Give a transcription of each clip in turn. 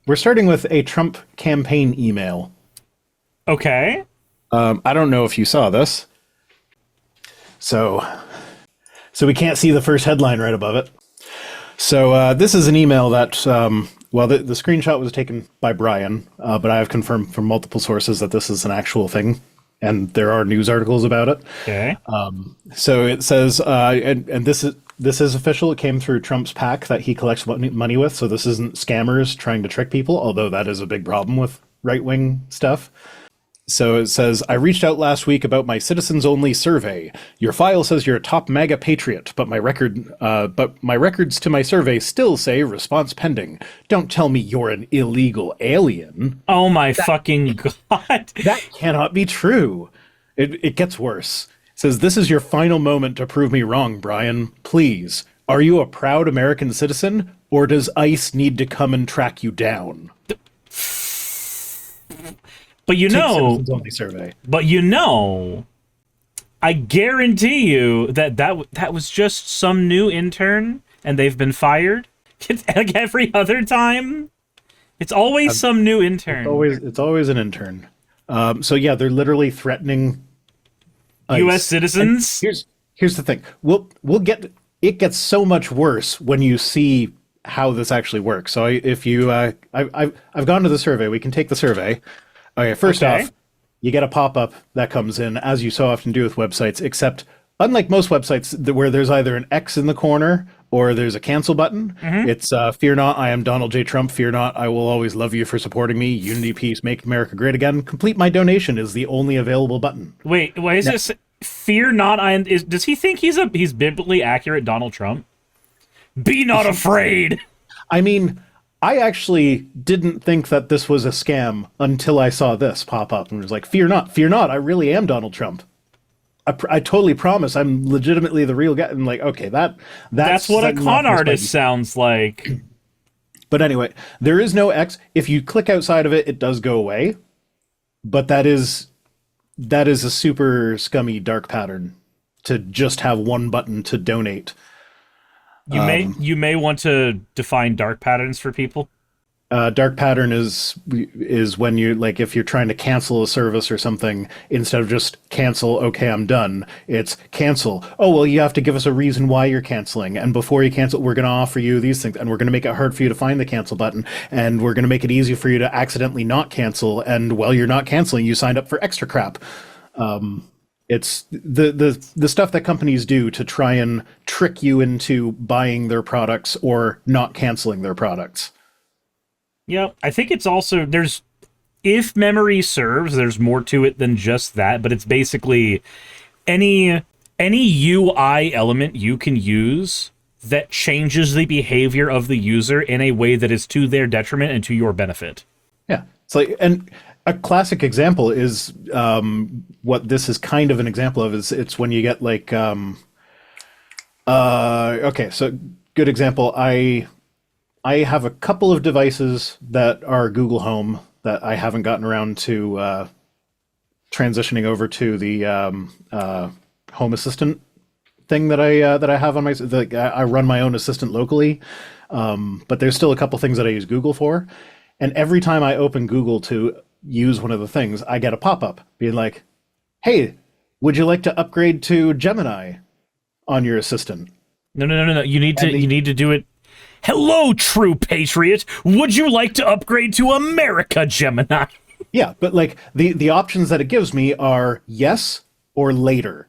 we're starting with a Trump campaign email. Okay. I don't know if you saw this. So we can't see the first headline right above it. So this is an email that, the screenshot was taken by Brian, but I have confirmed from multiple sources that this is an actual thing, and there are news articles about it. Okay. So it says, and this is official. It came through Trump's PAC that he collects money with. So this isn't scammers trying to trick people, although that is a big problem with right-wing stuff. So it says, I reached out last week about my citizens-only survey. Your file says you're a top MAGA patriot, but my records to my survey still say response pending. Don't tell me you're an illegal alien. Oh my fucking God. That cannot be true. It gets worse. It says, this is your final moment to prove me wrong, Brian. Please. Are you a proud American citizen, or does ICE need to come and track you down? But Citizens-only survey. But I guarantee you that was just some new intern and they've been fired. Like every other time, it's always some new intern. It's always an intern. So yeah, they're literally threatening ICE. U.S. citizens. And here's the thing. We'll get it gets so much worse when you see how this actually works. So if you I've gone to the survey. We can take the survey. Okay, first off, you get a pop-up that comes in, as you so often do with websites, except unlike most websites where there's either an X in the corner or there's a cancel button, it's fear not, I am Donald J. Trump, fear not, I will always love you for supporting me, unity, peace, make America great again, complete my donation is the only available button. Wait, why is this fear not, does he think he's biblically accurate Donald Trump? Be not afraid! I mean, I actually didn't think that this was a scam until I saw this pop up and was like, fear not, I really am Donald Trump. I totally promise I'm legitimately the real guy. And like, okay, that's what a con artist sounds like. But anyway, there is no X. If you click outside of it, it does go away. But that is a super scummy dark pattern to just have one button to donate. You may want to define dark patterns for people. Dark pattern is when you, like, if you're trying to cancel a service or something, instead of just cancel, okay, I'm done, it's cancel. Oh, well, you have to give us a reason why you're canceling. And before you cancel, we're going to offer you these things, and we're going to make it hard for you to find the cancel button, and we're going to make it easy for you to accidentally not cancel. And while you're not canceling, you signed up for extra crap. It's the stuff that companies do to try and trick you into buying their products or not canceling their products. Yeah, I think it's also, if memory serves, there's more to it than just that, but it's basically any UI element you can use that changes the behavior of the user in a way that is to their detriment and to your benefit. Yeah, it's like, and a classic example is what this is kind of an example of is it's when you get like, okay, so good example, I have a couple of devices that are Google Home that I haven't gotten around to transitioning over to the Home Assistant thing that I have on my. I run my own assistant locally, but there's still a couple things that I use Google for, and every time I open Google to use one of the things, I get a pop-up being like, "Hey, would you like to upgrade to Gemini on your assistant?" No. You need to do it. Hello, true patriot. Would you like to upgrade to America, Gemini? Yeah, but like the options that it gives me are yes or later.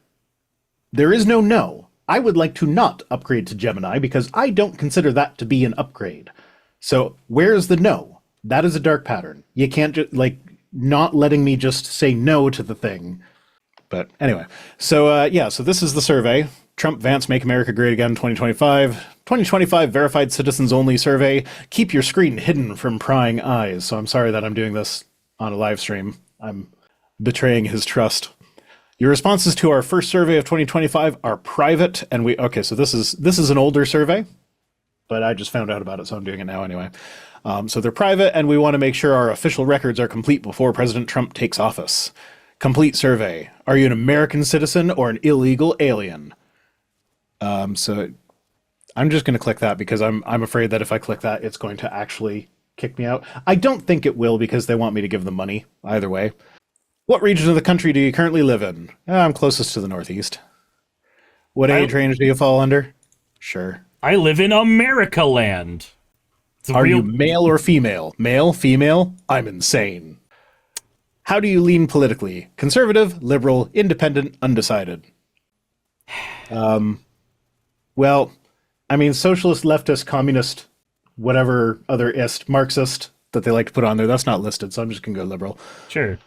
There is no. I would like to not upgrade to Gemini because I don't consider that to be an upgrade. So where's the no? That is a dark pattern. You can't just like not letting me just say no to the thing. But anyway, so so this is the survey. Trump, Vance, Make America Great Again 2025. 2025 Verified Citizens Only Survey. Keep your screen hidden from prying eyes. So I'm sorry that I'm doing this on a live stream. I'm betraying his trust. Your responses to our first survey of 2025 are private, and so this is an older survey, but I just found out about it, so I'm doing it now anyway. So they're private, and we want to make sure our official records are complete before President Trump takes office. Complete survey. Are you an American citizen or an illegal alien? So I'm just going to click that because I'm afraid that if I click that, it's going to actually kick me out. I don't think it will because they want me to give them money either way. What region of the country do you currently live in? I'm closest to the Northeast. What age range do you fall under? Sure. I live in America land. Are you male or female? Male, female? I'm insane. How do you lean politically? Conservative, liberal, independent, undecided? Well, I mean, socialist, leftist, communist, whatever other ist, Marxist that they like to put on there, that's not listed, so I'm just going to go liberal. Sure.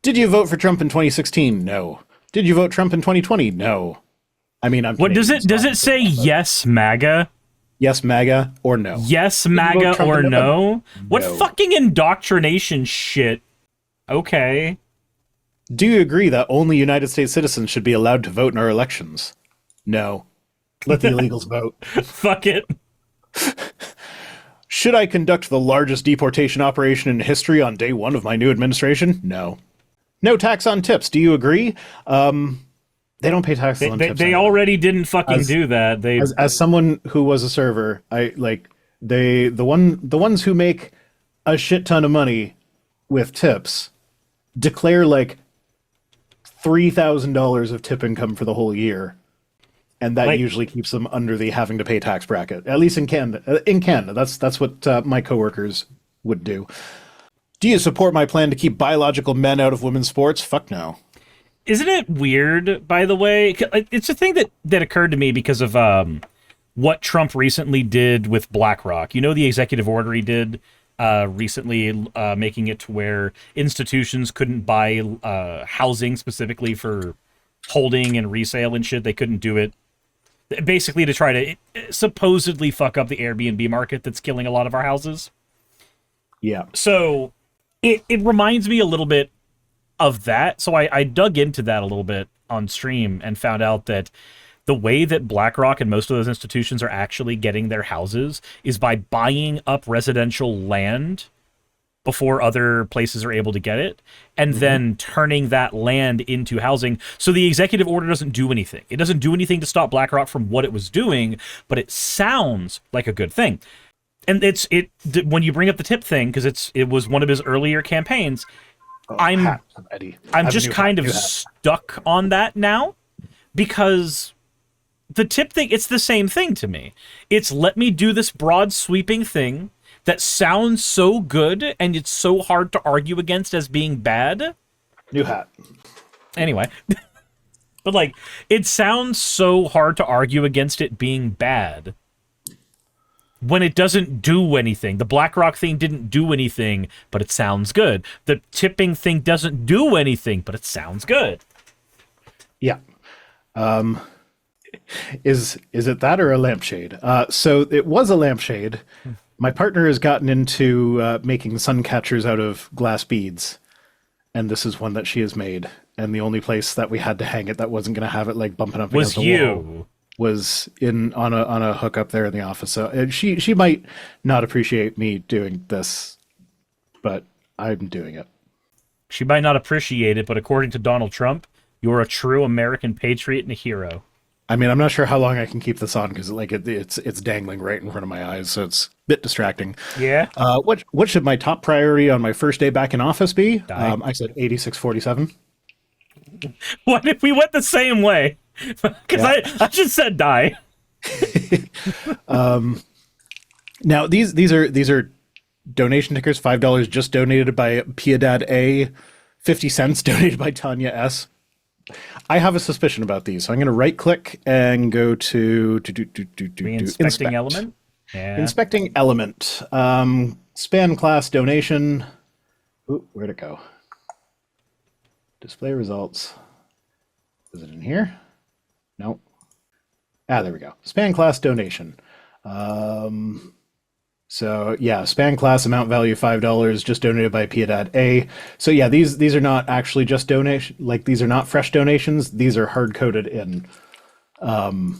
Did you vote for Trump in 2016? No. Did you vote Trump in 2020? No. I mean, I'm. What does it say? Yes, MAGA. Yes, MAGA or no. Yes, MAGA or no. What fucking indoctrination shit? Okay. Do you agree that only United States citizens should be allowed to vote in our elections? No. Let the illegals vote. Fuck it. Should I conduct the largest deportation operation in history on day one of my new administration? No. No tax on tips. Do you agree? They don't pay taxes on tips. They already didn't fucking do that. As someone who was a server, the ones who make a shit ton of money with tips declare like $3,000 of tip income for the whole year, and that usually keeps them under the having to pay tax bracket. At least in Canada. That's what my coworkers would do. Do you support my plan to keep biological men out of women's sports? Fuck no. Isn't it weird, by the way? It's a thing that occurred to me because of what Trump recently did with BlackRock. You know, the executive order he did recently, making it to where institutions couldn't buy housing specifically for holding and resale and shit. They couldn't do it. Basically to try to supposedly fuck up the Airbnb market that's killing a lot of our houses. Yeah. So it reminds me a little bit of that. So I dug into that a little bit on stream and found out that the way that BlackRock and most of those institutions are actually getting their houses is by buying up residential land before other places are able to get it, and then turning that land into housing. So the executive order doesn't do anything. It doesn't do anything to stop BlackRock from what it was doing, but it sounds like a good thing. And when you bring up the tip thing, because it was one of his earlier campaigns, I'm just kind of stuck on that now, because the tip thing, it's the same thing to me. It's let me do this broad sweeping thing that sounds so good and it's so hard to argue against as being bad. New hat. Anyway. But it sounds so hard to argue against it being bad when it doesn't do anything. The BlackRock thing didn't do anything, but it sounds good. The tipping thing doesn't do anything, but it sounds good. Yeah. Is it that or a lampshade? So it was a lampshade. My partner has gotten into making sun catchers out of glass beads, and this is one that she has made. And the only place that we had to hang it that wasn't going to have it bumping up against the wall was on a hook up there in the office. So she might not appreciate me doing this, but I'm doing it. She might not appreciate it, but according to Donald Trump, you're a true American patriot and a hero. I mean, I'm not sure how long I can keep this on because it's dangling right in front of my eyes, so it's a bit distracting. Yeah. What should my top priority on my first day back in office be? I said 8647. What if we went the same way? Because I just said die. Now these are donation tickers. $5 just donated by Piedad A. 50 cents donated by Tanya S. I have a suspicion about these, so I'm going to right click and go to inspecting element. Yeah. Inspecting element. Span class donation. Ooh, where'd it go? Display results. Is it in here? Nope. There we go. Span class donation. So yeah, span class amount value $5 just donated by Piedad A. So yeah, these are not actually just donation. These are not fresh donations. These are hard coded in. And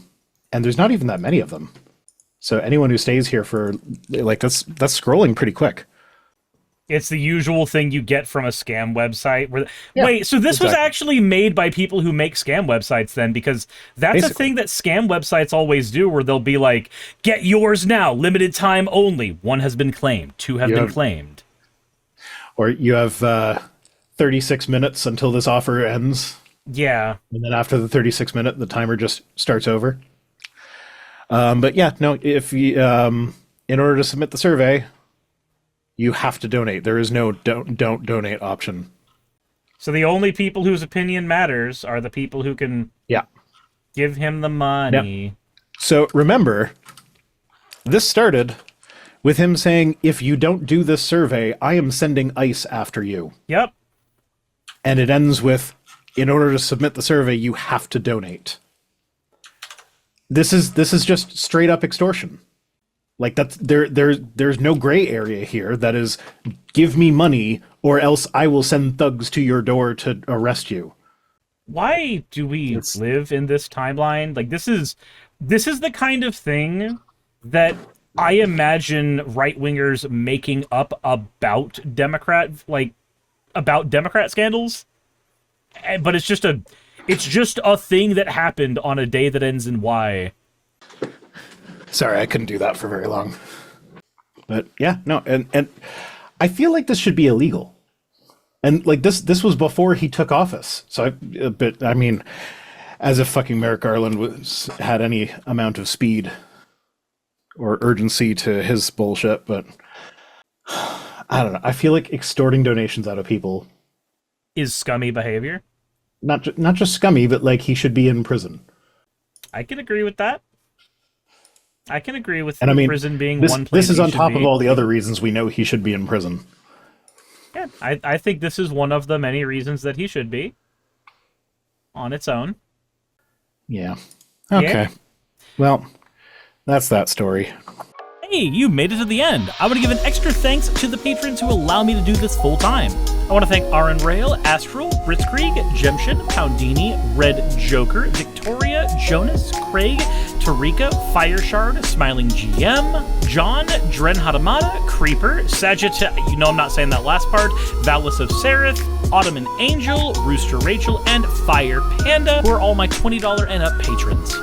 there's not even that many of them. So anyone who stays here for that's scrolling pretty quick. It's the usual thing you get from a scam website. Yeah, Wait, so this was exactly. actually made by people who make scam websites then? Because that's a Basically. thing that scam websites always do, where they'll be like, get yours now, limited time only. 1 has been claimed, 2 have been claimed. Or you have 36 minutes until this offer ends. Yeah. And then after the 36 minute, the timer just starts over. But yeah, no, if you, in order to submit the survey, you have to donate. There is no don't donate option. So the only people whose opinion matters are the people who can give him the money. Yep. So remember, this started with him saying, if you don't do this survey, I am sending ICE after you. Yep. And it ends with, in order to submit the survey, you have to donate. This is just straight up extortion. Like there's no gray area here. That is, give me money or else I will send thugs to your door to arrest you. Why do we live in this timeline? Like this is the kind of thing that I imagine right-wingers making up about Democrat scandals. But it's just a thing that happened on a day that ends in Y. Sorry, I couldn't do that for very long. But yeah, no, and I feel like this should be illegal. And like this was before he took office. So I mean, as if fucking Merrick Garland had any amount of speed or urgency to his bullshit, but I don't know. I feel like extorting donations out of people Is scummy behavior. Not just scummy, but like he should be in prison. I can agree with that. I can agree with And I mean, prison being this, one place. This is on top be. of all the other reasons we know he should be in prison. Yeah, I think this is one of the many reasons that he should be. On its own. Yeah. Okay. Yeah. Well, that's that story. Hey, you made it to the end. I want to give an extra thanks to the patrons who allow me to do this full time. I want to thank Aaron Rail, Astral, Britzkrieg, Jemshin, Poundini, Red Joker, Victoria, Jonas, Craig, Tarika, Fireshard, Smiling GM, John, Dren Hadamada, Creeper, Sagitta, you know I'm not saying that last part, Valis of Seraph, Ottoman Angel, Rooster Rachel, and Fire Panda, who are all my $20 and up patrons.